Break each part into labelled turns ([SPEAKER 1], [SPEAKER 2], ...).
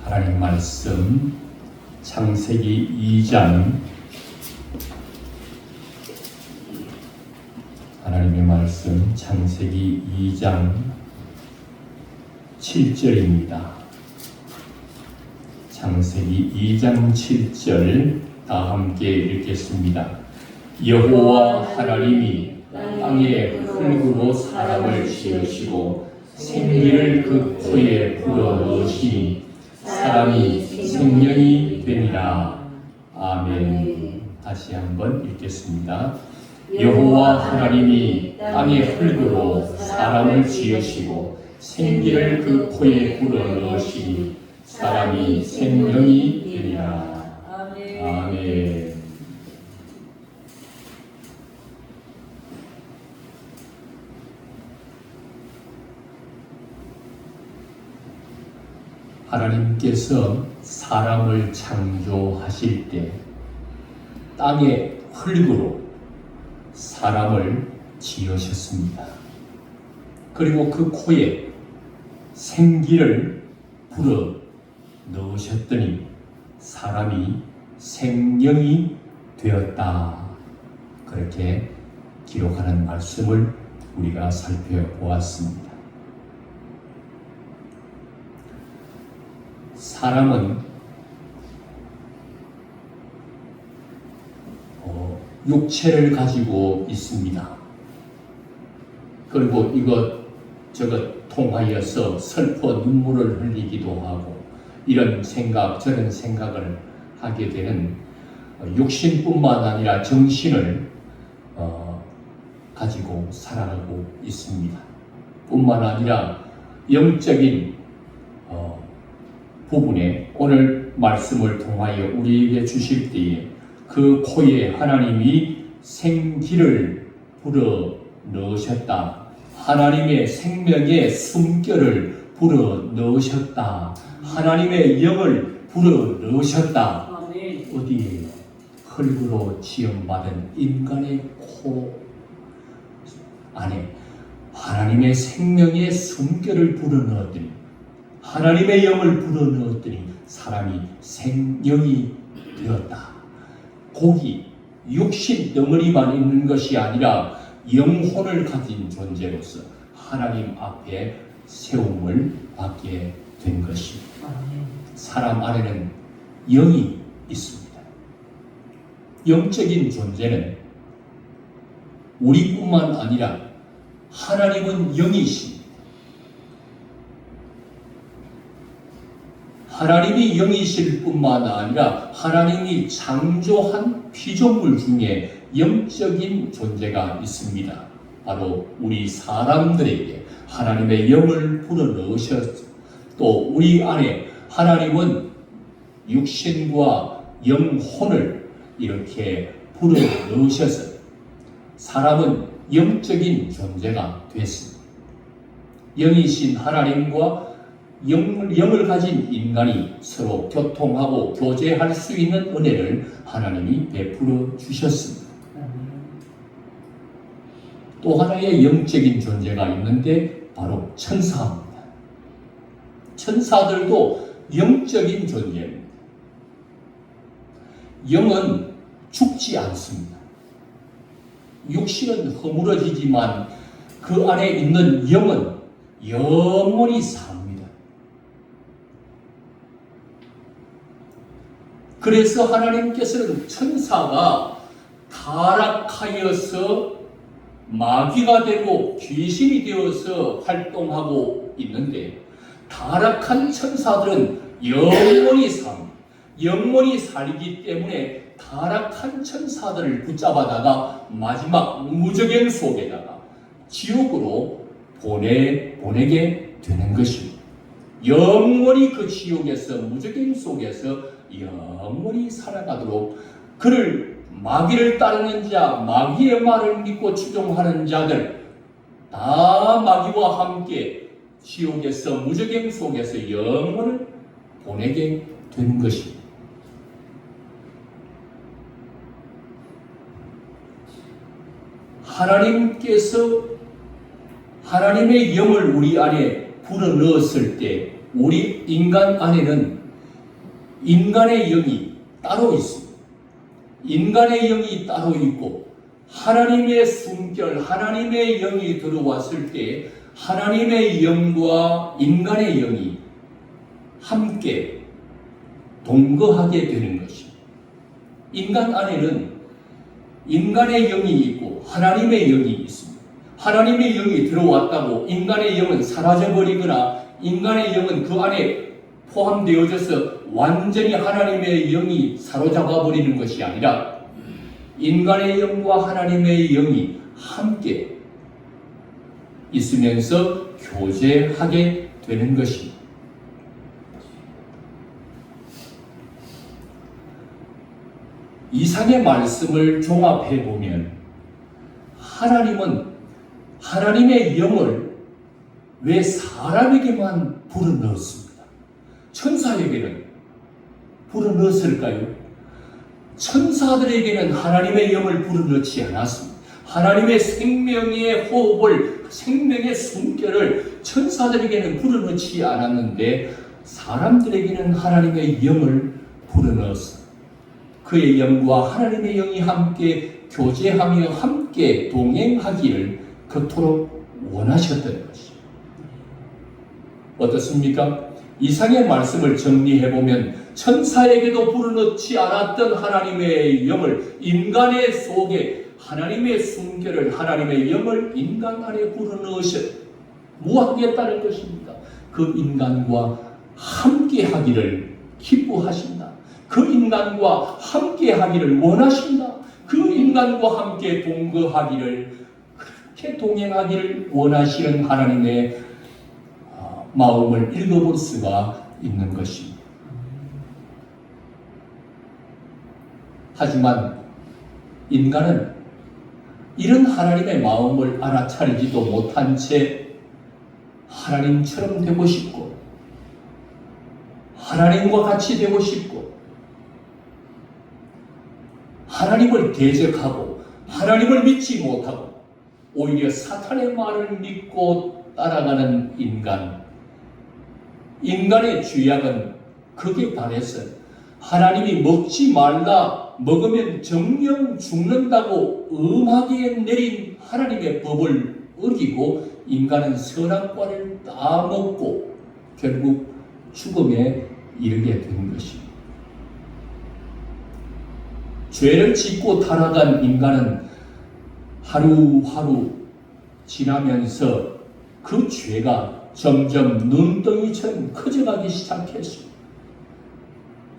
[SPEAKER 1] 하나님 말씀 창세기 2장 하나님의 말씀 창세기 2장 7절입니다. 창세기 2장 7절 다 함께 읽겠습니다. 여호와 하나님이 땅에 흙으로 사람을 지으시고 생기를 그 코에 불어 넣으시니 사람이 생명이 되니라. 아멘. 다시 한번 읽겠습니다. 여호와 하나님이 땅에 흙으로 사람을 지으시고 생기를 그 코에 불어 넣으시니 사람이 생명이 되니라. 아멘. 하나님께서 사람을 창조하실 때 땅의 흙으로 사람을 지으셨습니다. 그리고 그 코에 생기를 불어 넣으셨더니 사람이 생명이 되었다. 그렇게 기록하는 말씀을 우리가 살펴보았습니다. 사람은 육체를 가지고 있습니다. 그리고 이것저것 통하여서 슬퍼 눈물을 흘리기도 하고 이런 생각 저런 생각을 하게 되는 육신뿐만 아니라 정신을 가지고 살아가고 있습니다. 뿐만 아니라 영적인 부분에 오늘 말씀을 통하여 우리에게 주실 때에 그 코에 하나님이 생기를 불어 넣으셨다. 하나님의 생명의 숨결을 불어 넣으셨다. 하나님의 영을 불어 넣으셨다. 어디에요? 흙으로 지음받은 인간의 코 안에 하나님의 생명의 숨결을 불어 넣었더니 하나님의 영을 불어넣었더니 사람이 생명이 되었다. 고기, 육신 덩어리만 있는 것이 아니라 영혼을 가진 존재로서 하나님 앞에 세움을 받게 된 것입니다. 사람 안에는 영이 있습니다. 영적인 존재는 우리뿐만 아니라 하나님은 영이십니다. 하나님이 영이실 뿐만 아니라 하나님이 창조한 피조물 중에 영적인 존재가 있습니다. 바로 우리 사람들에게 하나님의 영을 불어넣으셨 또 우리 안에 하나님은 육신과 영혼을 이렇게 불어넣으셔서 사람은 영적인 존재가 됐습니다. 영이신 하나님과 영을 가진 인간이 서로 교통하고 교제할 수 있는 은혜를 하나님이 베풀어 주셨습니다. 또 하나의 영적인 존재가 있는데 바로 천사입니다. 천사들도 영적인 존재입니다. 영은 죽지 않습니다. 육신은 허물어지지만 그 안에 있는 영은 영원히 삽니다. 그래서 하나님께서는 천사가 타락하여서 마귀가 되고 귀신이 되어서 활동하고 있는데 타락한 천사들은 영원히 삽니다. 영원히 살기 때문에 타락한 천사들을 붙잡아다가 마지막 무저갱 속에다가 지옥으로 보내게 되는 것입니다. 영원히 그 지옥에서 무저갱 속에서 영원히 살아가도록 그를 마귀를 따르는 자, 마귀의 말을 믿고 추종하는 자들 다 마귀와 함께 지옥에서 무저갱 속에서 영원을 보내게 되는 것입니다. 하나님께서 하나님의 영을 우리 안에 불어넣었을 때 우리 인간 안에는 인간의 영이 따로 있습니다. 인간의 영이 따로 있고 하나님의 숨결, 하나님의 영이 들어왔을 때 하나님의 영과 인간의 영이 함께 동거하게 되는 것입니다. 인간 안에는 인간의 영이 있고 하나님의 영이 있습니다. 하나님의 영이 들어왔다고 인간의 영은 사라져버리거나 인간의 영은 그 안에 포함되어져서 완전히 하나님의 영이 사로잡아 버리는 것이 아니라 인간의 영과 하나님의 영이 함께 있으면서 교제하게 되는 것입니다. 이상의 말씀을 종합해 보면 하나님은 하나님의 영을 왜 사람에게만 불어넣었습니다. 천사에게는 불어넣었을까요? 천사들에게는 하나님의 영을 불어넣지 않았습니다. 하나님의 생명의 호흡을, 생명의 숨결을 천사들에게는 불어넣지 않았는데 사람들에게는 하나님의 영을 불어넣었습니다. 그의 영과 하나님의 영이 함께 교제하며 함께 동행하기를 그토록 원하셨던 것입니다. 어떻습니까? 이상의 말씀을 정리해보면 천사에게도 불어넣지 않았던 하나님의 영을 인간의 속에 하나님의 숨결을 하나님의 영을 인간 안에 불어넣으셔 뭐 하겠다는 것입니까? 그 인간과 함께 하기를 기뻐하신다. 그 인간과 함께 하기를 원하신다. 그 인간과 함께 동거하기를 그렇게 동행하기를 원하시는 하나님의 마음을 읽어볼 수가 있는 것입니다. 하지만 인간은 이런 하나님의 마음을 알아차리지도 못한 채 하나님처럼 되고 싶고 하나님과 같이 되고 싶고 하나님을 대적하고 하나님을 믿지 못하고 오히려 사탄의 말을 믿고 따라가는 인간의 죄악은 극에 달해서 하나님이 먹지 말라, 먹으면 정령 죽는다고 엄하게 내린 하나님의 법을 어기고 인간은 선악과를 따먹고 결국 죽음에 이르게 된 것입니다. 죄를 짓고 타락한 인간은 하루하루 지나면서 그 죄가 점점 눈덩이처럼 커져가기 시작했습니다.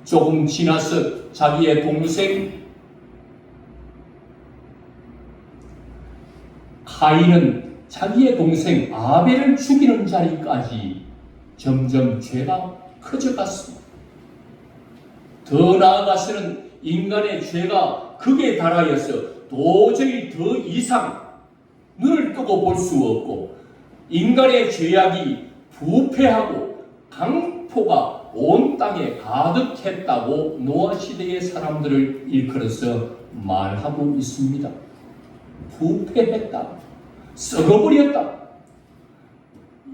[SPEAKER 1] 조금 지나서 자기의 동생 가인은 자기의 동생 아벨을 죽이는 자리까지 점점 죄가 커져갔습니다. 더 나아가서는 인간의 죄가 극에 달하여서 도저히 더 이상 눈을 뜨고 볼 수 없고 인간의 죄악이 부패하고 강포가 온 땅에 가득했다고 노아 시대의 사람들을 일컬어서 말하고 있습니다. 부패했다. 썩어버렸다.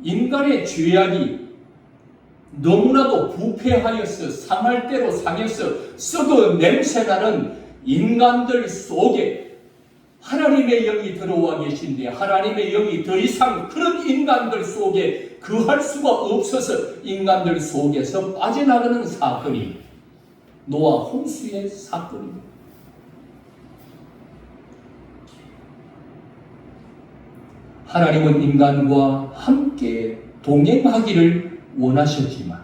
[SPEAKER 1] 인간의 죄악이 너무나도 부패하여서 상할 대로 상해서 썩어 냄새나는 인간들 속에 하나님의 영이 들어와 계신데 하나님의 영이 더 이상 그런 인간들 속에 거할 수가 없어서 인간들 속에서 빠져나가는 사건이 노아 홍수의 사건입니다. 하나님은 인간과 함께 동행하기를 원하셨지만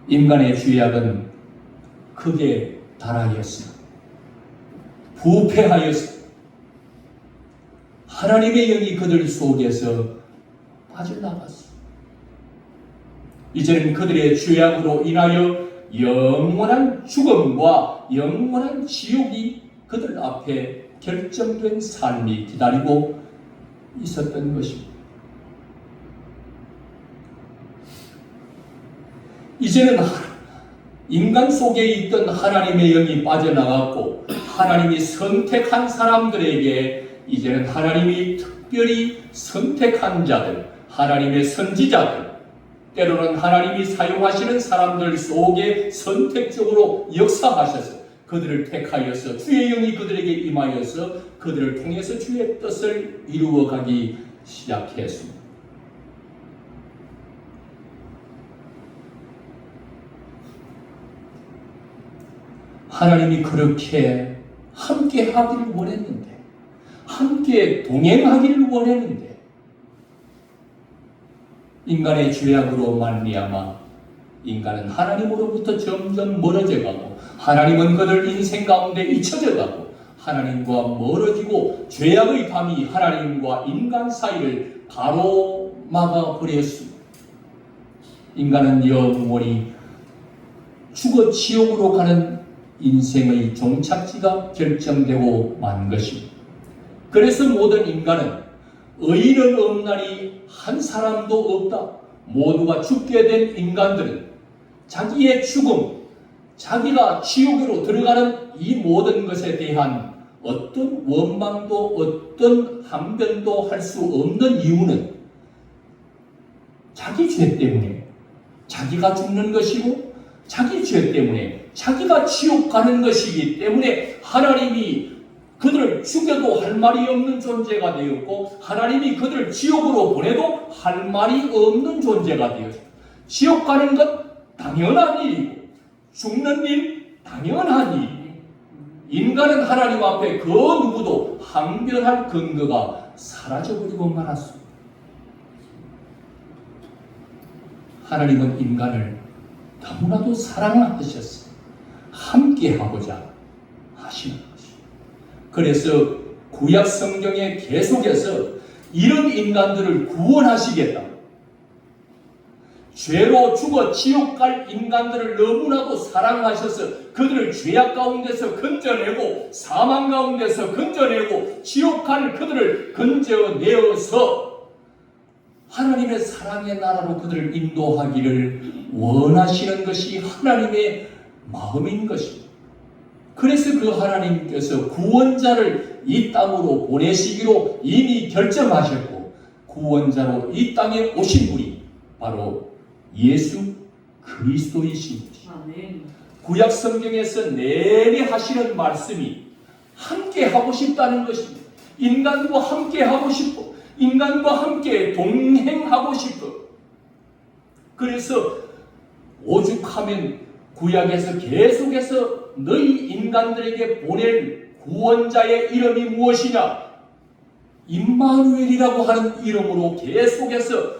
[SPEAKER 1] 인간의 죄악은 크게 달하였습니다. 부패하였습니다. 하나님의 영이 그들 속에서 빠져나갔습니다. 이제는 그들의 죄악으로 인하여 영원한 죽음과 영원한 지옥이 그들 앞에 결정된 삶이 기다리고 있었던 것입니다. 이제는 인간 속에 있던 하나님의 영이 빠져나갔고 하나님이 선택한 사람들에게 이제는 하나님이 특별히 선택한 자들, 하나님의 선지자들, 때로는 하나님이 사용하시는 사람들 속에 선택적으로 역사하셔서 그들을 택하여서 주의 영이 그들에게 임하여서 그들을 통해서 주의 뜻을 이루어가기 시작했습니다. 하나님이 그렇게 함께 하기를 원했는데, 함께 동행하기를 원했는데, 인간의 죄악으로 말미암아 인간은 하나님으로부터 점점 멀어져 가고, 하나님은 그들 인생 가운데 잊혀져 가고, 하나님과 멀어지고 죄악의 밤이 하나님과 인간 사이를 가로막아 버렸습니다. 인간은 영원히 죽어 지옥으로 가는 인생의 종착지가 결정되고 만 것입니다. 그래서 모든 인간은 의인은 없나니 한 사람도 없다. 모두가 죽게 된 인간들은 자기의 죽음, 자기가 지옥으로 들어가는 이 모든 것에 대한 어떤 원망도 어떤 항변도 할 수 없는 이유는 자기 죄 때문에 자기가 죽는 것이고, 자기 죄 때문에 자기가 지옥 가는 것이기 때문에 하나님이 그들을 죽여도 할 말이 없는 존재가 되었고, 하나님이 그들을 지옥으로 보내도 할 말이 없는 존재가 되었습니다. 지옥 가는 것 당연한 일이고 죽는 일 당연한 일이에요. 인간은 하나님 앞에 그 누구도 항변할 근거가 사라져버리고 말았습니다. 하나님은 인간을 너무나도 사랑하셨어요. 함께하고자 하시는 것입니다. 그래서 구약 성경에 계속해서 이런 인간들을 구원하시겠다, 죄로 죽어 지옥 갈 인간들을 너무나도 사랑하셔서 그들을 죄악 가운데서 건져내고 사망 가운데서 건져내고 지옥 갈 그들을 건져내어서 하나님의 사랑의 나라로 그들을 인도하기를 원하시는 것이 하나님의 마음인 것입니다. 그래서 그 하나님께서 구원자를 이 땅으로 보내시기로 이미 결정하셨고, 구원자로 이 땅에 오신 분이 바로 예수 그리스도이십니다. 구약 성경에서 내내 하시는 말씀이 함께 하고 싶다는 것입니다. 인간과 함께 하고 싶고, 인간과 함께 동행하고 싶어. 그래서 오죽하면 구약에서 계속해서 너희 인간들에게 보낼 구원자의 이름이 무엇이냐? 임마누엘이라고 하는 이름으로 계속해서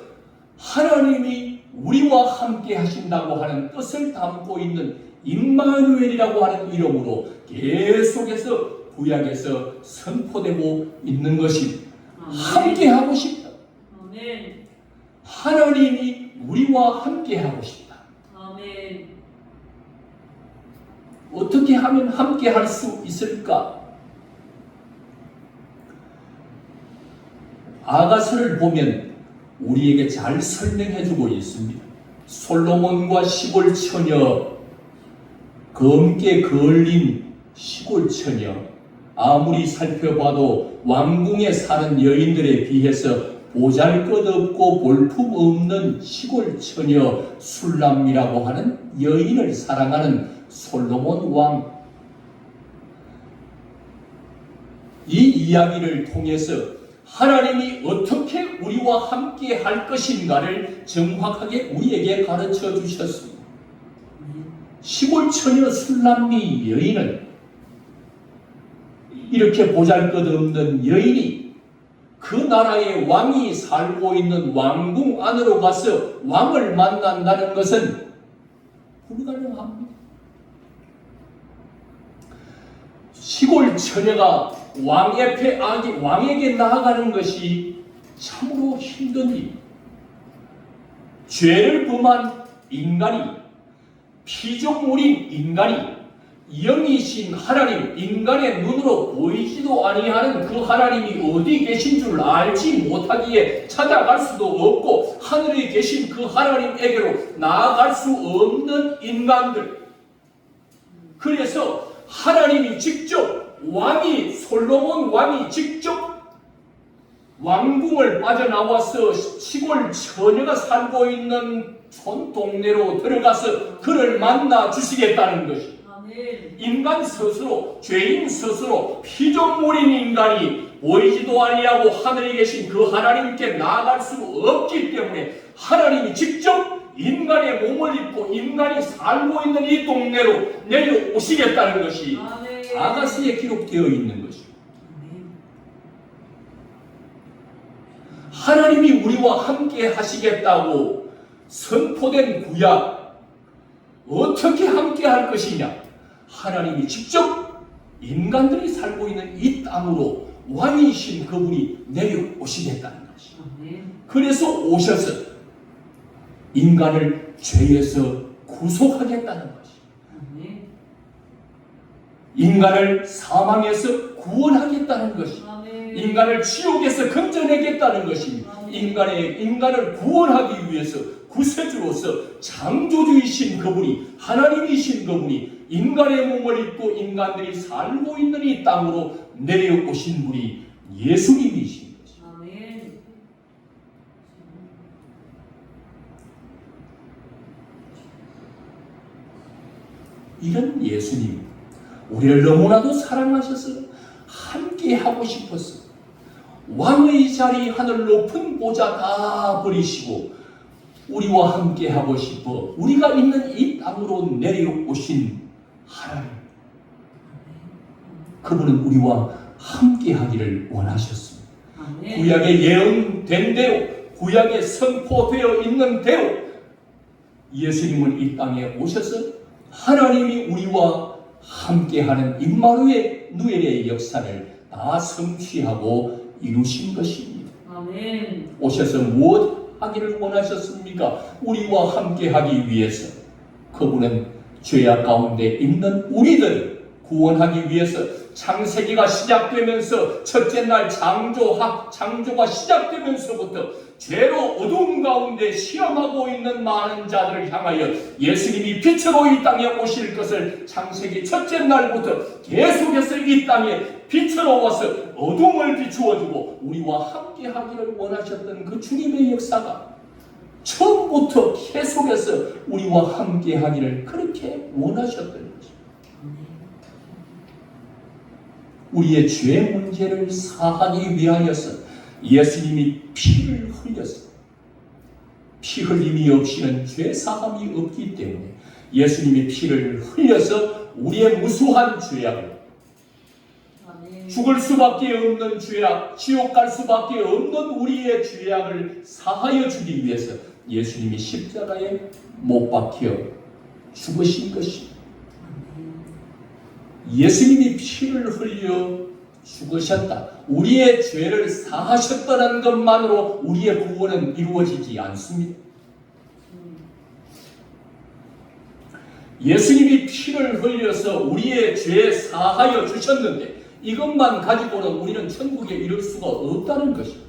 [SPEAKER 1] 하나님이 우리와 함께 하신다고 하는 뜻을 담고 있는 임마누엘이라고 하는 이름으로 계속해서 구약에서 선포되고 있는 것입니다. 함께 하고 싶다.
[SPEAKER 2] 아멘.
[SPEAKER 1] 하나님이 우리와 함께 하고 싶다.
[SPEAKER 2] 아멘.
[SPEAKER 1] 어떻게 하면 함께 할 수 있을까? 아가서를 보면 우리에게 잘 설명해주고 있습니다. 솔로몬과 시골 처녀, 검게 걸린 시골 처녀, 아무리 살펴봐도 왕궁에 사는 여인들에 비해서 보잘것없고 볼품없는 시골 처녀 술람이라고 하는 여인을 사랑하는 솔로몬 왕. 이 이야기를 통해서 하나님이 어떻게 우리와 함께 할 것인가를 정확하게 우리에게 가르쳐 주셨습니다. 시골 처녀 술람미 여인은 이렇게 보잘것없는 여인이 그 나라의 왕이 살고 있는 왕궁 안으로 가서 왕을 만난다는 것은 불가능합니다. 시골 처녀가 왕에게 나아가는 것이 참으로 힘든 일. 죄를 범한 인간이, 피조물인 인간이 영이신 하나님, 인간의 눈으로 보이지도 아니하는 그 하나님이 어디 계신 줄 알지 못하기에 찾아갈 수도 없고, 하늘에 계신 그 하나님에게로 나아갈 수 없는 인간들. 그래서 하나님이 직접 솔로몬 왕이 직접 왕궁을 빠져나와서 시골 처녀가 살고 있는 촌 동네로 들어가서 그를 만나 주시겠다는 것이.
[SPEAKER 2] 아멘.
[SPEAKER 1] 인간 스스로, 죄인 스스로, 피조물인 인간이 보이지도 아니하고 하늘에 계신 그 하나님께 나아갈 수 없기 때문에 하나님이 직접 인간의 몸을 입고 인간이 살고 있는 이 동네로 내려오시겠다는 것이
[SPEAKER 2] 아멘.
[SPEAKER 1] 아가서에 기록되어 있는 것이고, 하나님이 우리와 함께 하시겠다고 선포된 구약, 어떻게 함께 할 것이냐? 하나님이 직접 인간들이 살고 있는 이 땅으로 왕이신 그분이 내려오시겠다는 것이. 그래서 오셔서 인간을 죄에서 구속하겠다는 것이. 인간을 사망에서 구원하겠다는 것이. 인간을 지옥에서 건져내겠다는 것입니다. 인간을 구원하기 위해서 구세주로서 창조주이신 그분이, 하나님이신 그분이 인간의 몸을 입고 인간들이 살고 있는 이 땅으로 내려오신 분이 예수님이신 것입니다.
[SPEAKER 2] 아멘.
[SPEAKER 1] 이런 예수님, 우리를 너무나도 사랑하셔서 함께 하고 싶었어. 왕의 자리, 하늘 높은 보좌 다 버리시고 우리와 함께 하고 싶어 우리가 있는 이 땅으로 내려오신 하나님, 그분은 우리와 함께 하기를 원하셨습니다.
[SPEAKER 2] 아멘.
[SPEAKER 1] 구약에 예언된 대로, 구약에 선포되어 있는 대로 예수님은 이 땅에 오셔서 하나님이 우리와 함께하는 임마누엘 누엘의 역사를 다 성취하고 이루신 것입니다.
[SPEAKER 2] 아멘.
[SPEAKER 1] 오셔서 무엇 하기를 원하셨습니까? 우리와 함께하기 위해서 그분은 죄악 가운데 있는 우리들을 구원하기 위해서 창세기가 시작되면서 첫째 날 창조가 시작되면서부터 죄로 어두운 가운데 시험하고 있는 많은 자들을 향하여 예수님이 빛으로 이 땅에 오실 것을 창세기 첫째 날부터 계속해서 이 땅에 빛으로 와서 어둠을 비추어주고 우리와 함께 하기를 원하셨던 그 주님의 역사가 처음부터 계속해서 우리와 함께 하기를 그렇게 원하셨던 것입니다. 우리의 죄 문제를 사하기 위하여서 예수님이 피를 흘렸습니다. 피 흘림이 없이는 죄 사함이 없기 때문에 예수님이 피를 흘려서 우리의 무수한 죄악을, 죽을 수밖에 없는 죄악, 지옥 갈 수밖에 없는 우리의 죄악을 사하여 주기 위해서 예수님이 십자가에 못 박혀 죽으신 것입니다. 예수님이 피를 흘려 죽으셨다, 우리의 죄를 사하셨다는 것만으로 우리의 구원은 이루어지지 않습니다. 예수님이 피를 흘려서 우리의 죄 사하여 주셨는데 이것만 가지고는 우리는 천국에 이를 수가 없다는 것입니다.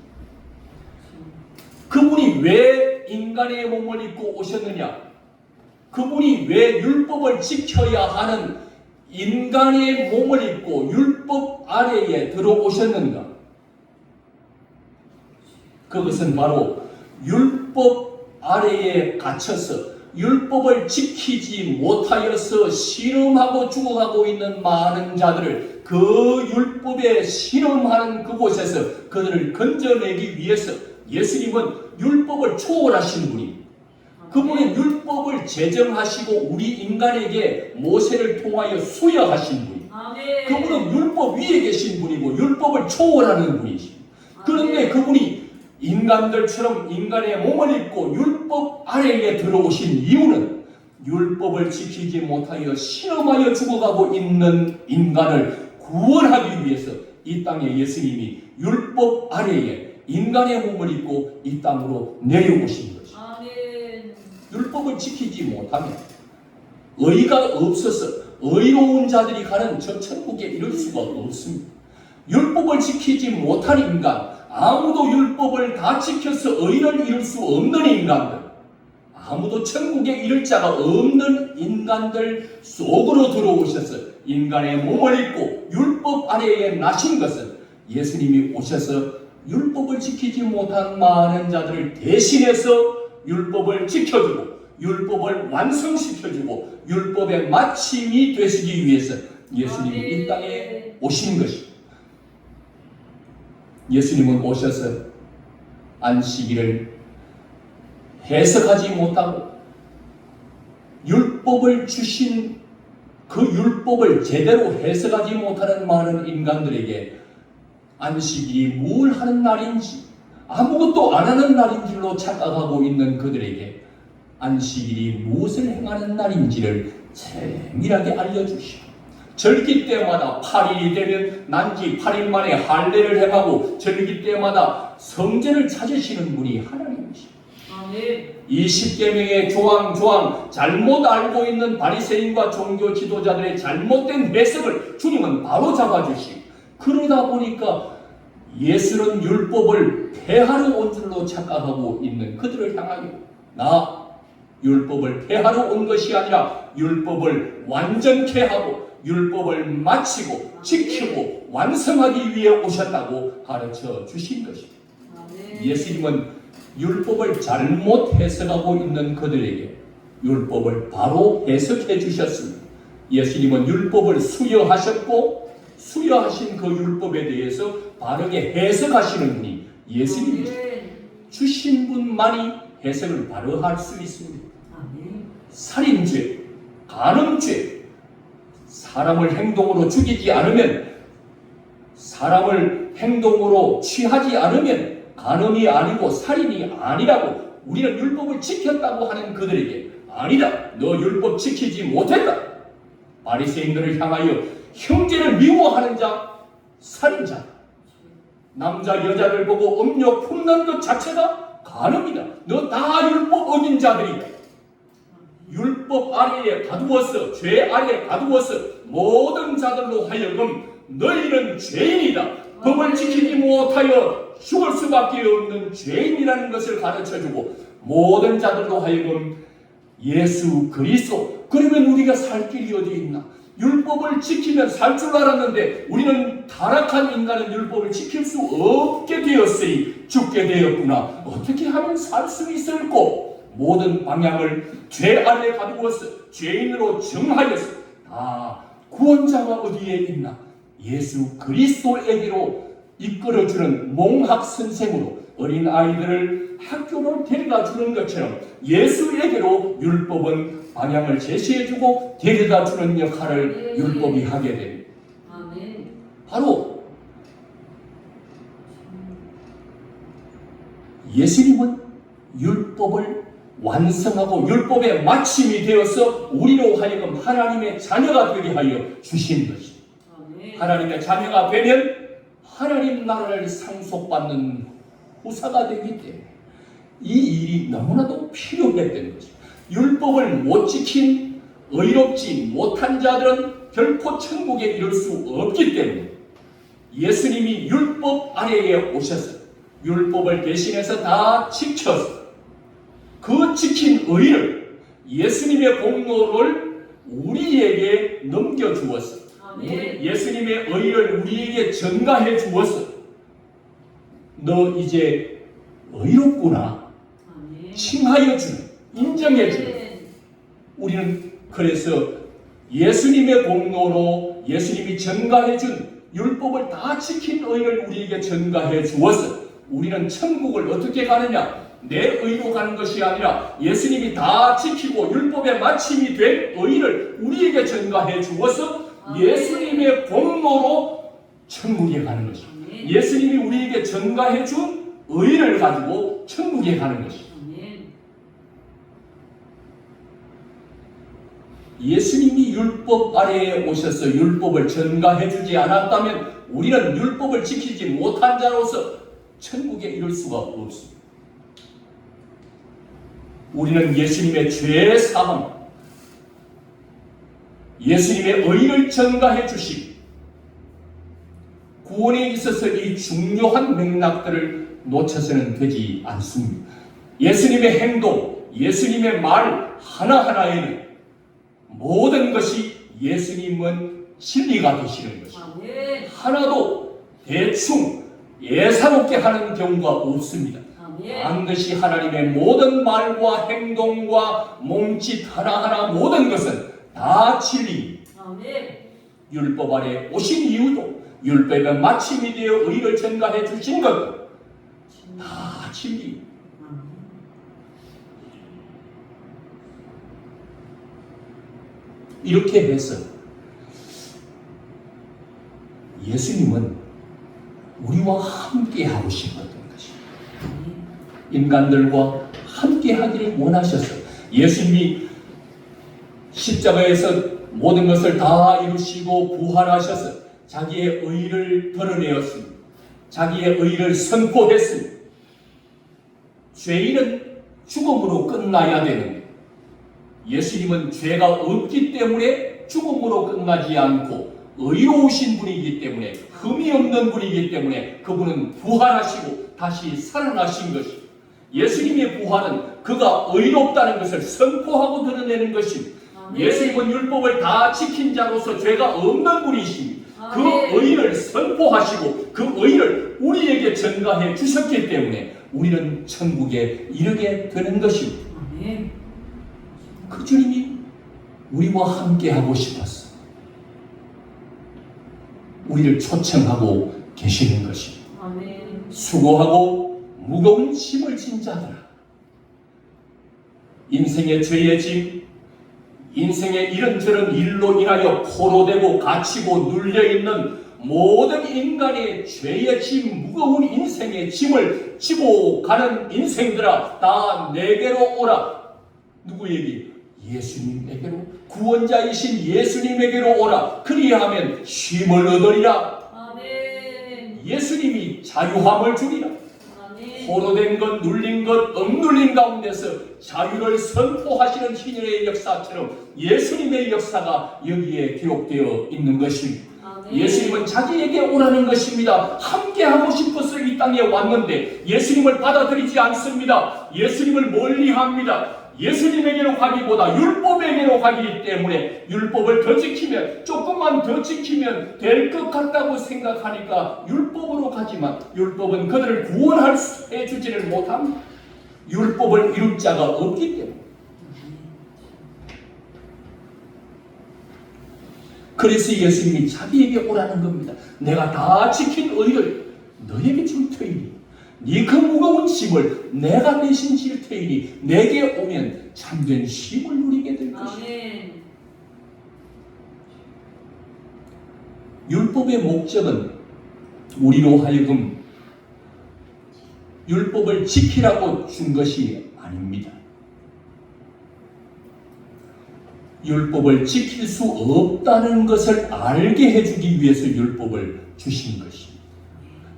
[SPEAKER 1] 그분이 왜 인간의 몸을 입고 오셨느냐? 그분이 왜 율법을 지켜야 하는 인간의 몸을 입고 율법 아래에 들어오셨는가? 그것은 바로 율법 아래에 갇혀서 율법을 지키지 못하여서 실험하고 죽어가고 있는 많은 자들을 그 율법에 실험하는 그곳에서 그들을 건져내기 위해서 예수님은 율법을 초월하신 분입니다. 그분은 율법을 제정하시고 우리 인간에게 모세를 통하여 수여하신 분입니다. 그분은 율법 위에 계신 분이고 율법을 초월하는 분이십니다. 그런데 그분이 인간들처럼 인간의 몸을 입고 율법 아래에 들어오신 이유는 율법을 지키지 못하여 실험하여 죽어가고 있는 인간을 구원하기 위해서 이 땅에 예수님이 율법 아래에 인간의 몸을 입고 이 땅으로 내려오신 것입니다. 율법을 지키지 못하면 의가 없어서 의로운 자들이 가는 저 천국에 이를 수가 없습니다. 율법을 지키지 못한 인간, 아무도 율법을 다 지켜서 의를 이룰 수 없는 인간들, 아무도 천국에 이를 자가 없는 인간들 속으로 들어오셔서 인간의 몸을 입고 율법 아래에 나신 것은 예수님이 오셔서 율법을 지키지 못한 많은 자들을 대신해서 율법을 지켜주고 율법을 완성시켜주고 율법의 마침이 되시기 위해서 예수님이 이 땅에 오신 것입니다. 예수님은 오셔서 안식일을 해석하지 못하고 율법을 주신 그 율법을 제대로 해석하지 못하는 많은 인간들에게 안식일이 뭘 하는 날인지 아무것도 안 하는 날인 줄로 착각하고 있는 그들에게 안식일이 무엇을 행하는 날인지를 세밀하게 알려주시고 절기 때마다 8일이 되면 난지 8일 만에 할례를 행하고 절기 때마다 성전을 찾으시는 분이 하나님이십니다. 이 10계명의 조항 잘못 알고 있는 바리새인과 종교 지도자들의 잘못된 해석을 주님은 바로 잡아주시고 그러다 보니까 예수는 율법을 폐하러 온 줄로 착각하고 있는 그들을 향하여 나 율법을 폐하러 온 것이 아니라 율법을 완전케 하고 율법을 마치고 지키고 완성하기 위해 오셨다고 가르쳐 주신 것입니다. 예수님은 율법을 잘못 해석하고 있는 그들에게 율법을 바로 해석해 주셨습니다. 예수님은 율법을 수여하셨고 수여하신 그 율법에 대해서 바르게 해석하시는 분이 예수님이십니다. 주신 분만이 해석을 바로 할 수 있습니다. 살인죄, 간음죄, 사람을 행동으로 죽이지 않으면 사람을 행동으로 취하지 않으면 간음이 아니고 살인이 아니라고 우리는 율법을 지켰다고 하는 그들에게 아니다. 너 율법 지키지 못했다. 바리새인들을 향하여 형제를 미워하는 자, 살인자, 남자 여자를 보고 음료 품는 것 자체가 간음이다. 너 다 율법 어긴 자들이다. 율법 아래에 가두어서 죄 아래에 가두어서 모든 자들로 하여금 너희는 죄인이다. 법을 지키지 못하여 죽을 수밖에 없는 죄인이라는 것을 가르쳐주고 모든 자들로 하여금 예수 그리스도 그러면 우리가 살 길이 어디 있나? 율법을 지키면 살 줄 알았는데 우리는 타락한 인간은 율법을 지킬 수 없게 되었으니 죽게 되었구나. 어떻게 하면 살 수 있을꼬? 모든 방향을 죄 아래 가두어서 죄인으로 정하여서 구원자가 어디에 있나? 예수 그리스도에게로 이끌어주는 몽학 선생으로 어린 아이들을 학교로 데려다 주는 것처럼 예수에게로 율법은 방향을 제시해주고 데려다 주는 역할을 율법이 하게 됩니다. 바로 예수님은 율법을 완성하고 율법의 마침이 되어서 우리로 하여금 하나님의 자녀가 되게 하여 주신 것입니다. 하나님의 자녀가 되면 하나님 나라를 상속받는 후사가 되기 때문에 이 일이 너무나도 필요했던 것입니다. 율법을 못 지킨 의롭지 못한 자들은 결코 천국에 이를 수 없기 때문에 예수님이 율법 아래에 오셔서 율법을 대신해서 다 지켜서 그 지킨 의를 예수님의 공로를 우리에게 넘겨주었어. 예수님의 의를 우리에게 전가해 주었어. 너 이제 의롭구나. 칭하여 주는, 인정해 주는. 우리는 그래서 예수님의 공로로 예수님이 전가해 준 율법을 다 지킨 의를 우리에게 전가해 주었어. 우리는 천국을 어떻게 가느냐? 내 의로 가는 것이 아니라 예수님이 다 지키고 율법의 마침이 된 의를 우리에게 전가해 주어서 예수님의 공로로 천국에 가는 것입니다. 예수님이 우리에게 전가해 준 의를 가지고 천국에 가는 것입니다. 예수님이 율법 아래에 오셔서 율법을 전가해 주지 않았다면 우리는 율법을 지키지 못한 자로서 천국에 이를 수가 없습니다. 우리는 예수님의 죄 사함, 예수님의 의를 전가해 주시고 구원에 있어서 이 중요한 맥락들을 놓쳐서는 되지 않습니다. 예수님의 행동, 예수님의 말 하나하나에는 모든 것이 예수님은 진리가 되시는 것입니다. 하나도 대충 예사롭게 하는 경우가 없습니다.
[SPEAKER 2] 아멘.
[SPEAKER 1] 반드시 하나님의 모든 말과 행동과 몸짓 하나하나 모든 것은 다 진리.
[SPEAKER 2] 아멘.
[SPEAKER 1] 율법 아래 오신 이유도 율법의 마침이 되어 의를 전가해 주신 것도 다 진리. 이렇게 해서 예수님은 우리와 함께 하고 싶었던 것입니다. 인간들과 함께 하기를 원하셨어요. 예수님이 십자가에서 모든 것을 다 이루시고 부활하셔서 자기의 의를 드러내었습니다. 자기의 의를 선포했습니다. 죄인은 죽음으로 끝나야 되는데 예수님은 죄가 없기 때문에 죽음으로 끝나지 않고 의로우신 분이기 때문에 흠이 없는 분이기 때문에 그분은 부활하시고 다시 살아나신 것입니다. 예수님의 부활은 그가 의롭다는 것을 선포하고 드러내는 것입니다. 예수님은 율법을 다 지킨 자로서 죄가 없는 분이십니다. 그 의를 선포하시고 그 의를 우리에게 전가해 주셨기 때문에 우리는 천국에 이르게 되는 것입니다. 그 주님이 우리와 함께 하고 싶었어. 우리를 초청하고 계시는 것입니다. 수고하고 무거운 짐을 진 자들아, 인생의 죄의 짐, 인생의 이런저런 일로 인하여 포로되고 갇히고 눌려있는 모든 인간의 죄의 짐, 무거운 인생의 짐을 지고 가는 인생들아, 다 내게로 오라. 누구에게? 예수님에게로, 구원자이신 예수님에게로 오라. 그리하면 쉼을 얻으리라.
[SPEAKER 2] 아멘.
[SPEAKER 1] 예수님이 자유함을 주리라.
[SPEAKER 2] 아멘.
[SPEAKER 1] 포로된 것, 눌린 것, 억눌린 가운데서 자유를 선포하시는 희년의 역사처럼 예수님의 역사가 여기에 기록되어 있는 것입니다.
[SPEAKER 2] 아멘.
[SPEAKER 1] 예수님은 자기에게 오라는 것입니다. 함께 하고 싶어서 이 땅에 왔는데 예수님을 받아들이지 않습니다. 예수님을 멀리합니다. 예수님에게로 가기보다 율법에게로 가기 때문에 율법을 더 지키면, 조금만 더 지키면 될 것 같다고 생각하니까 율법으로 가지만 율법은 그들을 구원해 주지를 못합니다. 율법을 이룰 자가 없기 때문에. 그래서 예수님이 자기에게 오라는 겁니다. 내가 다 지킨 의를 너에게 줄 테이니 네 그 무거운 짐을 내가 대신 질 테이니 내게 오면 참된 쉼을 누리게 될 것이다. 율법의 목적은 우리로 하여금 율법을 지키라고 준 것이 아닙니다. 율법을 지킬 수 없다는 것을 알게 해주기 위해서 율법을 주신 것입니다.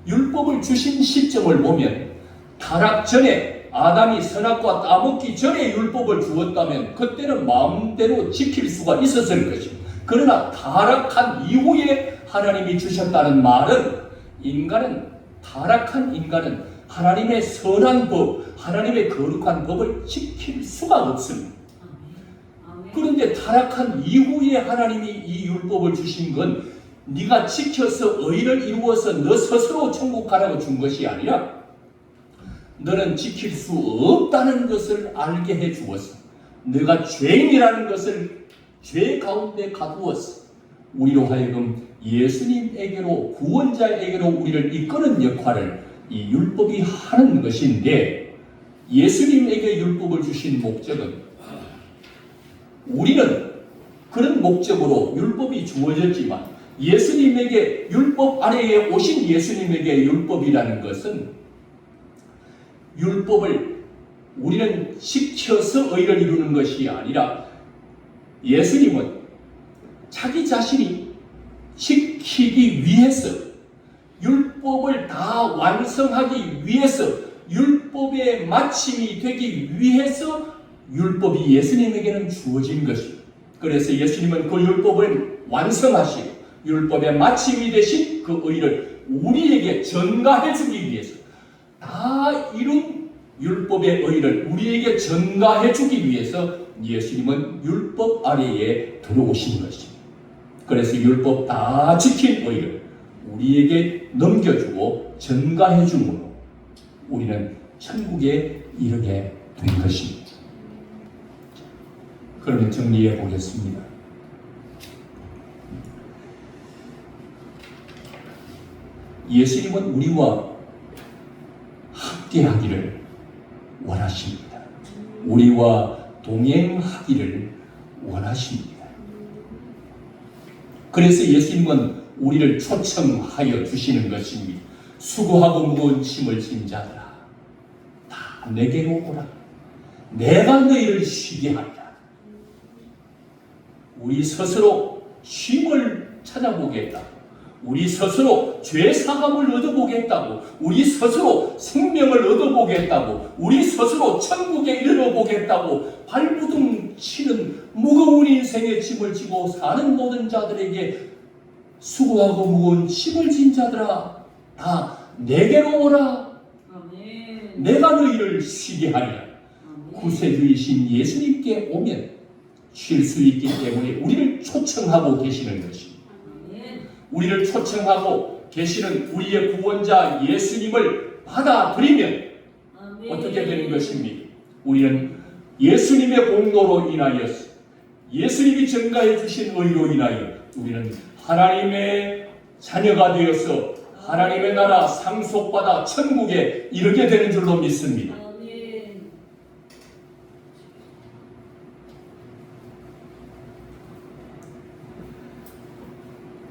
[SPEAKER 1] 율법을 주신 시점을 보면 타락 전에, 아담이 선악과 따먹기 전에 율법을 주었다면 그때는 마음대로 지킬 수가 있었을 것입니다. 그러나 타락한 이후에 하나님이 주셨다는 말은 타락한 인간은 하나님의 선한 법, 하나님의 거룩한 법을 지킬 수가 없습니다. 그런데 타락한 이후에 하나님이 이 율법을 주신 건 네가 지켜서 의를 이루어서 너 스스로 천국 가라고 준 것이 아니라 너는 지킬 수 없다는 것을 알게 해 주었어. 너가 죄인이라는 것을 죄 가운데 가두었어. 우리로 하여금 예수님에게로, 구원자에게로 우리를 이끄는 역할을 이 율법이 하는 것인데, 예수님에게 율법을 주신 목적은 우리는 그런 목적으로 율법이 주어졌지만 예수님에게, 율법 아래에 오신 예수님에게 율법이라는 것은 율법을 우리는 지켜서 의를 이루는 것이 아니라 예수님은 자기 자신이 지키기 위해서, 율법을 다 완성하기 위해서, 율법의 마침이 되기 위해서 율법이 예수님에게는 주어진 것입니다. 그래서 예수님은 그 율법을 완성하시고 율법의 마침이 되신 그 의를 우리에게 전가해 주기 위해서, 다 이룬 율법의 의를 우리에게 전가해 주기 위해서 예수님은 율법 아래에 들어오신 것입니다. 그래서 율법 다 지킨 의를 우리에게 넘겨주고 전가해 주므로 우리는 천국에 이르게 된 것입니다. 그러면 정리해 보겠습니다. 예수님은 우리와 함께하기를 원하십니다. 우리와 동행하기를 원하십니다. 그래서 예수님은 우리를 초청하여 주시는 것입니다. 수고하고 무거운 짐을 진 자들아, 다 내게로 오라. 내가 너희를 쉬게 하리라. 우리 스스로 쉼을 찾아보겠다. 우리 스스로 죄 사함을 얻어보겠다고, 우리 스스로 생명을 얻어보겠다고, 우리 스스로 천국에 이르러보겠다고 발부둥 치는 무거운 인생의 짐을 지고 사는 모든 자들에게 수고하고 무거운 짐을 진 자들아, 다 내게로 오라.
[SPEAKER 2] 아멘.
[SPEAKER 1] 내가 너희를 쉬게 하리라. 구세주이신 예수님께 오면 쉴 수 있기 때문에 우리를 초청하고 계시는 것입니다. 우리를 초청하고 계시는 우리의 구원자 예수님을 받아들이면 어떻게 되는 것입니까? 우리는 예수님의 공로로 인하여, 예수님이 증가해 주신 의로 인하여 우리는 하나님의 자녀가 되어서 하나님의 나라 상속받아 천국에 이르게 되는 줄로 믿습니다.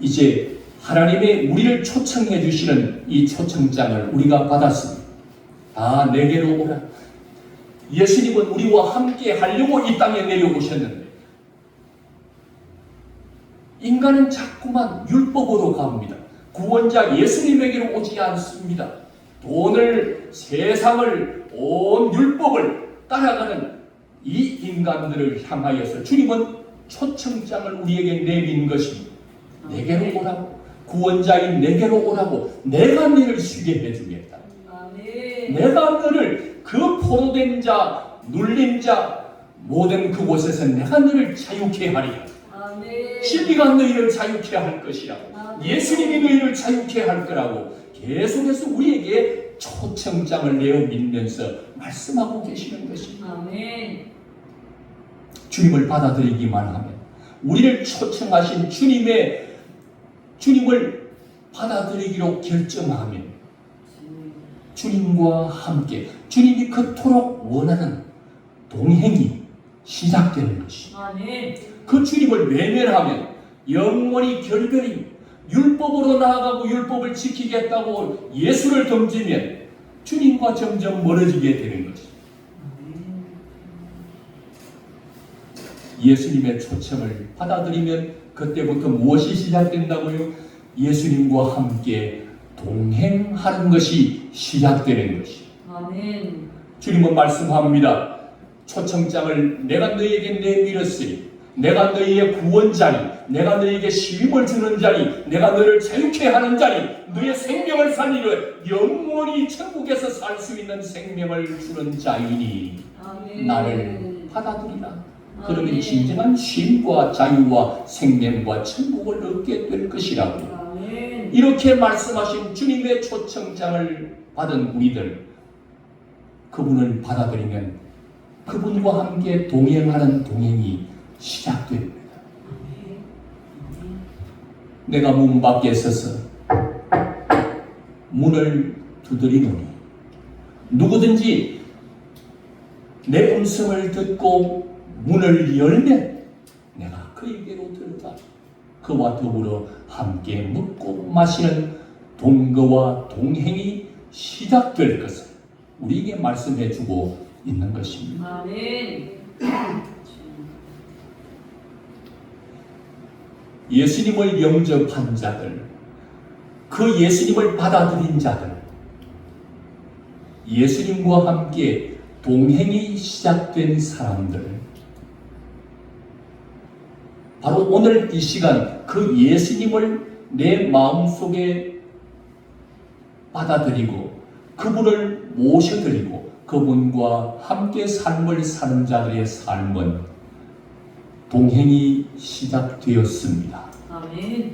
[SPEAKER 1] 이제 하나님의 우리를 초청해 주시는 이 초청장을 우리가 받았습니다. 다 내게로 오라. 예수님은 우리와 함께 하려고 이 땅에 내려오셨는데 인간은 자꾸만 율법으로 갑니다. 구원자 예수님에게로 오지 않습니다. 돈을, 세상을, 온 율법을 따라가는 이 인간들을 향하여서 주님은 초청장을 우리에게 내민 것입니다. 내게로 오라고, 구원자인 내게로 오라고, 내가 너를 쉬게 해주겠다. 내가 너를 그 포로된 자, 눌린 자, 모든 그곳에서 내가 너를 자유케 하리라. 진리가 너희를 자유케 할 것이라. 예수님이 너희를 자유케 할 거라고 계속해서 우리에게 초청장을 내어 믿으면서 말씀하고 계시는 것입니다. 주님을 받아들이기만 하면, 우리를 초청하신 주님을 받아들이기로 결정하면 주님과 함께 주님이 그토록 원하는 동행이 시작되는 것입니다. 그 주님을 외면하면 영원히 결별이, 율법으로 나아가고 율법을 지키겠다고 예수를 던지면 주님과 점점 멀어지게 되는 것입니다. 예수님의 초청을 받아들이면 그때부터 무엇이 시작된다고요? 예수님과 함께 동행하는 것이 시작되는 것입니다. 주님은 말씀합니다. 초청장을 내가 너희에게 내밀었으니, 내가 너희의 구원자니, 내가 너희에게 쉼을 주는 자니, 내가 너를 자유케 하는 자니, 너의 생명을 살리려 영원히 천국에서 살 수 있는 생명을 주는 자이니 나를 받아들이라. 그러면 진정한 쉼과 자유와 생명과 천국을 얻게 될 것이라고. 이렇게 말씀하신 주님의 초청장을 받은 우리들, 그분을 받아들이면 그분과 함께 동행하는 동행이 시작됩니다. 내가 문 밖에 서서 문을 두드리노니 누구든지 내 음성을 듣고 문을 열면 내가 그에게로 들어가 그와 더불어 함께 먹고 마시는 동거와 동행이 시작될 것을 우리에게 말씀해 주고 있는 것입니다. 예수님을 영접한 자들, 그 예수님을 받아들인 자들, 예수님과 함께 동행이 시작된 사람들, 바로 오늘 이 시간 그 예수님을 내 마음속에 받아들이고 그분을 모셔드리고 그분과 함께 삶을 사는 자들의 삶은 동행이 시작되었습니다.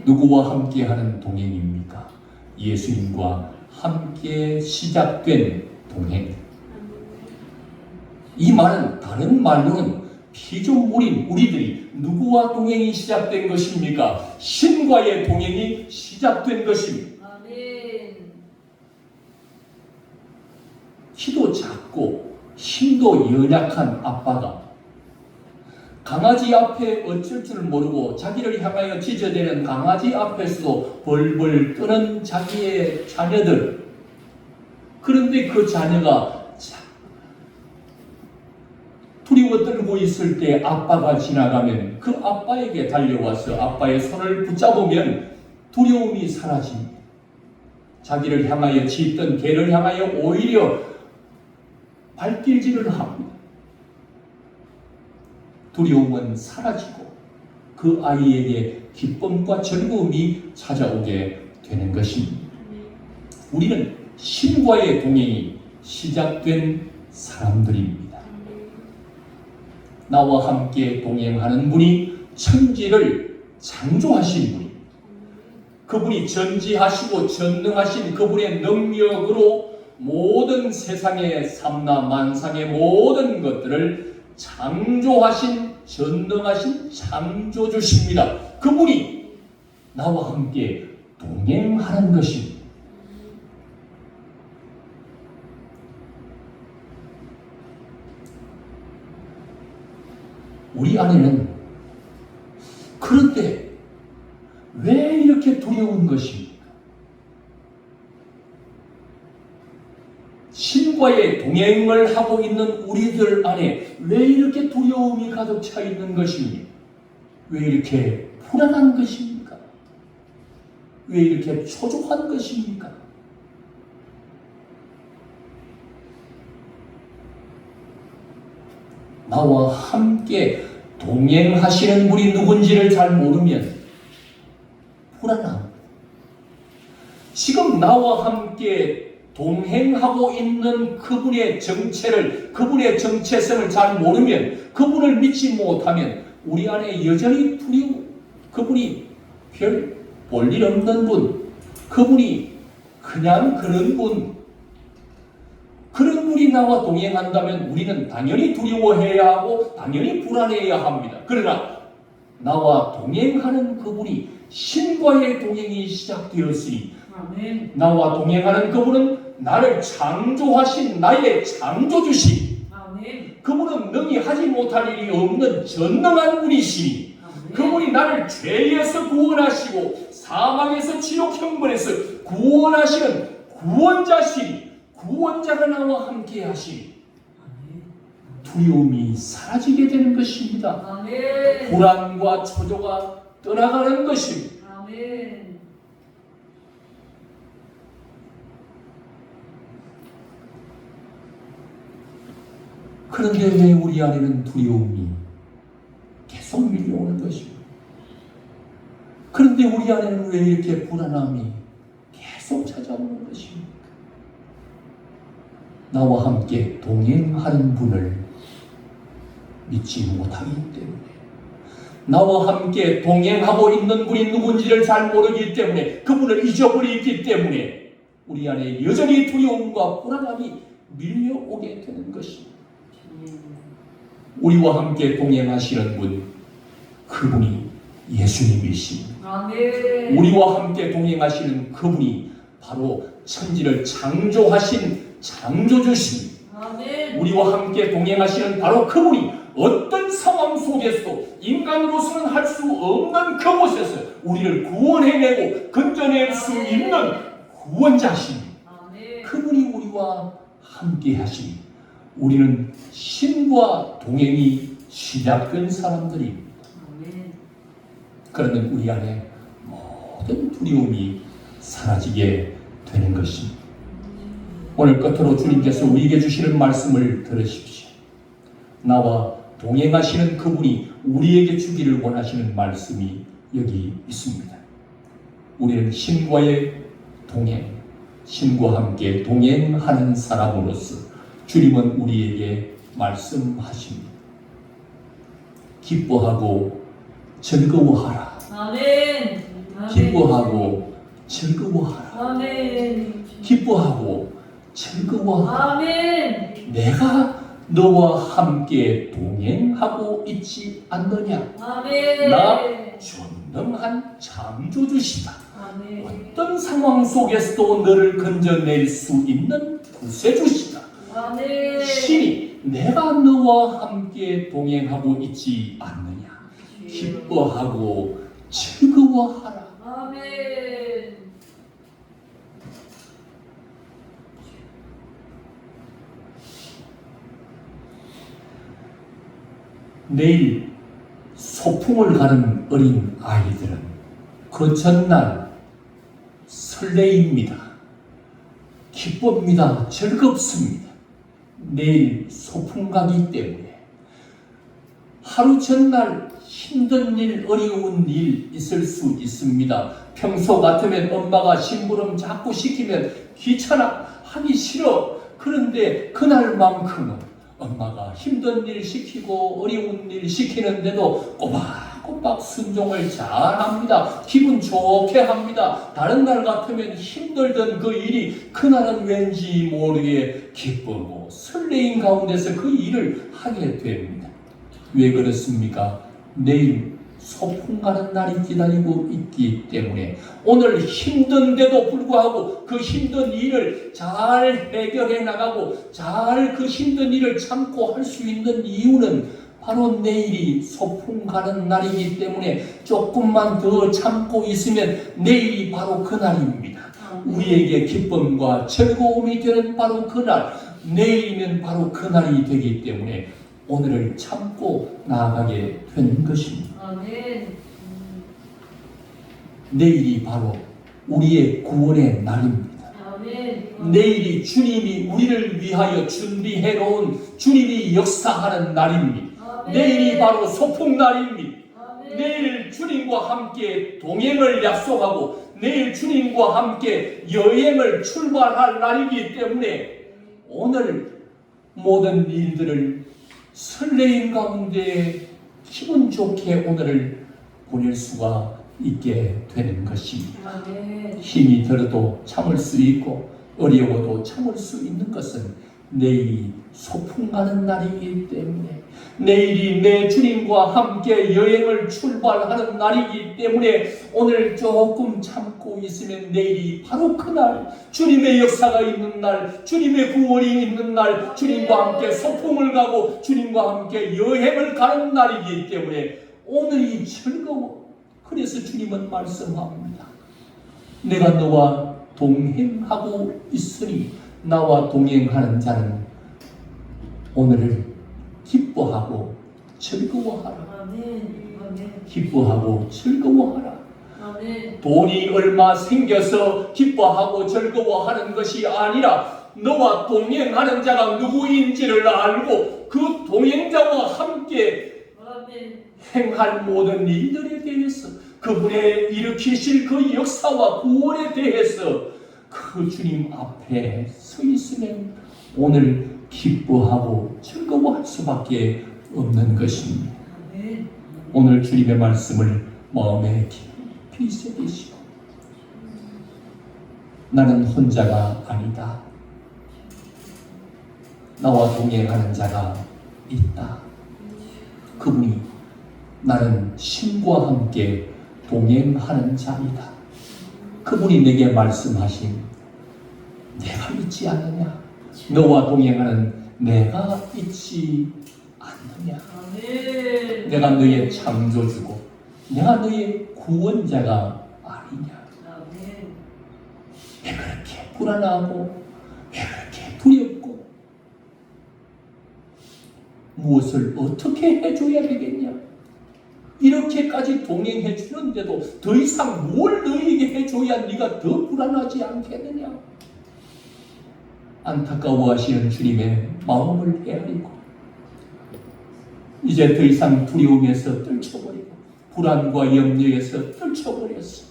[SPEAKER 1] 누구와 함께하는 동행입니까? 예수님과 함께 시작된 동행. 이 말은 다른 말로는 피조물인 우리들이 누구와 동행이 시작된 것입니까? 신과의 동행이 시작된 것입니다.
[SPEAKER 2] 아멘.
[SPEAKER 1] 키도 작고 힘도 연약한 아빠가 강아지 앞에 어쩔 줄 모르고 자기를 향하여 짖어대는 강아지 앞에서도 벌벌 떠는 자기의 자녀들. 그런데 그 자녀가 두려워 떨고 있을 때 아빠가 지나가면 그 아빠에게 달려와서 아빠의 손을 붙잡으면 두려움이 사라집니다. 자기를 향하여 짖던 개를 향하여 오히려 발길질을 합니다. 두려움은 사라지고 그 아이에게 기쁨과 즐거움이 찾아오게 되는 것입니다. 우리는 신과의 동행이 시작된 사람들입니다. 나와 함께 동행하는 분이 천지를 창조하신 분입니다. 그분이 전지하시고 전능하신 그분의 능력으로 모든 세상의 삼라 만상의 모든 것들을 창조하신 전능하신 창조주십니다. 그분이 나와 함께 동행하는 것입니다. 우리 안에는 그런데 왜 이렇게 두려운 것입니까? 신과의 동행을 하고 있는 우리들 안에 왜 이렇게 두려움이 가득 차 있는 것입니까? 왜 이렇게 불안한 것입니까? 왜 이렇게 초조한 것입니까? 나와 함께 동행하시는 분이 누군지를 잘 모르면 불안함. 지금 나와 함께 동행하고 있는 그분의 정체를, 그분의 정체성을 잘 모르면, 그분을 믿지 못하면 우리 안에 여전히 두려워. 그분이 별 볼일 없는 분, 그분이 그냥 그런 분, 그런 분이 나와 동행한다면 우리는 당연히 두려워해야 하고 당연히 불안해야 합니다. 그러나 나와 동행하는 그분이 신과의 동행이 시작되었으니
[SPEAKER 2] 아멘.
[SPEAKER 1] 나와 동행하는 그분은 나를 창조하신 나의 창조주시,
[SPEAKER 2] 아멘.
[SPEAKER 1] 그분은 능히 하지 못할 일이 없는 전능한 분이시니 그분이 나를 죄에서 구원하시고 사망에서 지옥 형벌에서 구원하시는 구원자시니 구원자가 나와 함께 하시니 두려움이 사라지게 되는 것입니다.
[SPEAKER 2] 아멘.
[SPEAKER 1] 불안과 초조가 떠나가는 것입니다.
[SPEAKER 2] 아멘.
[SPEAKER 1] 그런데 왜 우리 안에는 두려움이 계속 밀려오는 것입니다. 그런데 우리 안에는 왜 이렇게 불안함이 계속 찾아오는 것입니까? 나와 함께 동행하는 분을 믿지 못하기 때문에, 나와 함께 동행하고 있는 분이 누군지를 잘 모르기 때문에, 그분을 잊어버리기 때문에 우리 안에 여전히 두려움과 불안함이 밀려오게 되는 것입니다. 우리와 함께 동행하시는 분, 그분이 예수님이십니다.
[SPEAKER 2] 아멘.
[SPEAKER 1] 우리와 함께 동행하시는 그분이 바로 천지를 창조하신 창조주십니다.
[SPEAKER 2] 아멘.
[SPEAKER 1] 우리와 함께 동행하시는 바로 그분이 어떤 상황 속에서도 인간으로서는 할 수 없는 그곳에서 우리를 구원해내고 건져낼 수 있는 구원자십니다.
[SPEAKER 2] 아멘.
[SPEAKER 1] 그분이 우리와 함께 하시니 우리는 신과 동행이 시작된 사람들입니다.
[SPEAKER 2] 아멘.
[SPEAKER 1] 그러면 우리 안에 모든 두려움이 사라지게 되는 것입니다. 오늘 끝으로 주님께서 우리에게 주시는 말씀을 들으십시오. 나와 동행하시는 그분이 우리에게 주기를 원하시는 말씀이 여기 있습니다. 우리는 신과의 동행, 신과 함께 동행하는 사람으로서 주님은 우리에게 말씀하십니다. 기뻐하고 즐거워하라.
[SPEAKER 2] 아멘.
[SPEAKER 1] 기뻐하고 즐거워하라.
[SPEAKER 2] 아멘.
[SPEAKER 1] 기뻐하고 즐거워하라.
[SPEAKER 2] 아멘.
[SPEAKER 1] 내가 너와 함께 동행하고 있지 않느냐.
[SPEAKER 2] 아멘.
[SPEAKER 1] 나 전능한 창조주시다.
[SPEAKER 2] 아멘.
[SPEAKER 1] 어떤 상황 속에서도 너를 건져낼 수 있는 구세주시다.
[SPEAKER 2] 아멘.
[SPEAKER 1] 신이 내가 너와 함께 동행하고 있지 않느냐. 기뻐하고 즐거워하라.
[SPEAKER 2] 아멘.
[SPEAKER 1] 내일 소풍을 가는 어린 아이들은 그 전날 설레입니다. 기쁩니다. 즐겁습니다. 내일 소풍 가기 때문에 하루 전날 힘든 일, 어려운 일 있을 수 있습니다. 평소 같으면 엄마가 심부름 자꾸 시키면 귀찮아, 하기 싫어. 그런데 그날만큼은 엄마가 힘든 일 시키고 어려운 일 시키는데도 꼬박꼬박 순종을 잘합니다. 기분 좋게 합니다. 다른 날 같으면 힘들던 그 일이 그날은 왠지 모르게 기쁘고 설레임 가운데서 그 일을 하게 됩니다. 왜 그렇습니까? 내일 소풍 가는 날이 기다리고 있기 때문에 오늘 힘든데도 불구하고 그 힘든 일을 잘 해결해 나가고 잘 그 힘든 일을 참고 할 수 있는 이유는 바로 내일이 소풍 가는 날이기 때문에 조금만 더 참고 있으면 내일이 바로 그날입니다. 우리에게 기쁨과 즐거움이 되는 바로 그날, 내일이면 바로 그날이 되기 때문에 오늘을 참고 나아가게 된 것입니다.
[SPEAKER 2] 아멘.
[SPEAKER 1] 내일이 바로 우리의 구원의 날입니다.
[SPEAKER 2] 아멘.
[SPEAKER 1] 내일이 주님이 우리를 위하여 준비해 놓은 주님이 역사하는 날입니다.
[SPEAKER 2] 아멘.
[SPEAKER 1] 내일이 바로 소풍날입니다.
[SPEAKER 2] 아멘.
[SPEAKER 1] 내일 주님과 함께 동행을 약속하고 내일 주님과 함께 여행을 출발할 날이기 때문에 오늘 모든 일들을 설레임 가운데 기분 좋게 오늘을 보낼 수가 있게 되는 것입니다.
[SPEAKER 2] 아멘.
[SPEAKER 1] 힘이 들어도 참을 수 있고 어려워도 참을 수 있는 것은 내일이 소풍 가는 날이기 때문에 내일이 내 주님과 함께 여행을 출발하는 날이기 때문에 오늘 조금 참고 있으면 내일이 바로 그날 주님의 역사가 있는 날 주님의 구원이 있는 날 주님과 함께 소풍을 가고 주님과 함께 여행을 가는 날이기 때문에 오늘이 즐거워. 그래서 주님은 말씀합니다. 내가 너와 동행하고 있으니 나와 동행하는 자는 오늘을 기뻐하고 즐거워하라.
[SPEAKER 2] 아멘. 아멘.
[SPEAKER 1] 기뻐하고 즐거워하라.
[SPEAKER 2] 아멘.
[SPEAKER 1] 돈이 얼마 생겨서 기뻐하고 즐거워하는 것이 아니라 너와 동행하는 자가 누구인지를 알고 그 동행자와 함께
[SPEAKER 2] 아멘.
[SPEAKER 1] 행할 모든 일들에 대해서 그분의 일으키실 그 역사와 구원에 대해서 그 주님 앞에 서 있으면 오늘 기뻐하고 즐거워할 수밖에 없는 것입니다.
[SPEAKER 2] 아멘.
[SPEAKER 1] 오늘 주님의 말씀을 마음에 깊이 새기시고 나는 혼자가 아니다. 나와 동행하는 자가 있다. 그분이 나는 신과 함께 동행하는 자이다. 그분이 내게 말씀하신 내가 있지 않느냐? 너와 동행하는 내가 있지 않느냐?
[SPEAKER 2] 아멘.
[SPEAKER 1] 내가 너의 창조주고 내가 너의 구원자가 아니냐?
[SPEAKER 2] 아멘.
[SPEAKER 1] 왜 그렇게 불안하고 왜 그렇게 두렵고 무엇을 어떻게 해줘야 되겠냐? 이렇게까지 동행해 주는데도 더 이상 뭘 너에게 해줘야 네가 더 불안하지 않겠느냐? 안타까워하시는 주님의 마음을 헤아리고 이제 더 이상 두려움에서 떨쳐버리고 불안과 염려에서 떨쳐버렸어.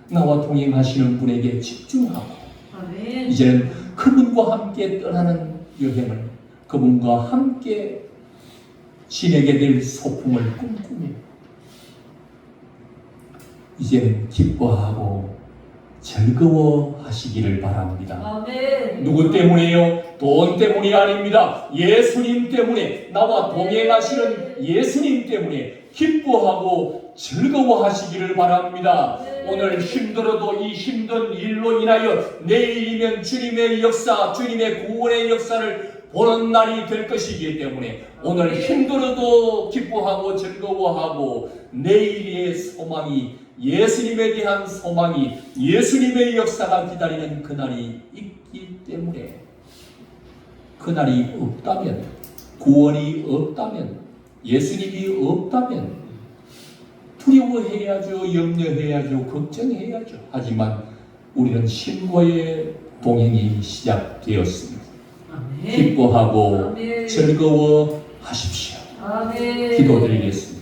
[SPEAKER 1] 나와 동행하시는 분에게 집중하고
[SPEAKER 2] 아멘.
[SPEAKER 1] 이제는 그분과 함께 떠나는 여행을 그분과 함께 지내게 될 소풍을 꿈꾸며 이제는 기뻐하고 즐거워하시기를 바랍니다.
[SPEAKER 2] 아멘.
[SPEAKER 1] 누구 때문에요? 돈 때문이 아닙니다. 예수님 때문에, 나와 동행하시는 예수님 때문에 기뻐하고 즐거워하시기를 바랍니다. 오늘 힘들어도 이 힘든 일로 인하여 내일이면 주님의 역사, 주님의 구원의 역사를 보는 날이 될 것이기 때문에 오늘 힘들어도 기뻐하고 즐거워하고 내일의 소망이, 예수님에 대한 소망이, 예수님의 역사가 기다리는 그날이 있기 때문에, 그날이 없다면, 구원이 없다면, 예수님이 없다면 두려워해야죠, 염려해야죠, 걱정해야죠. 하지만 우리는 신과의 동행이 시작되었습니다.
[SPEAKER 2] 아멘.
[SPEAKER 1] 기뻐하고
[SPEAKER 2] 아멘.
[SPEAKER 1] 즐거워하십시오.
[SPEAKER 2] 아멘.
[SPEAKER 1] 기도드리겠습니다.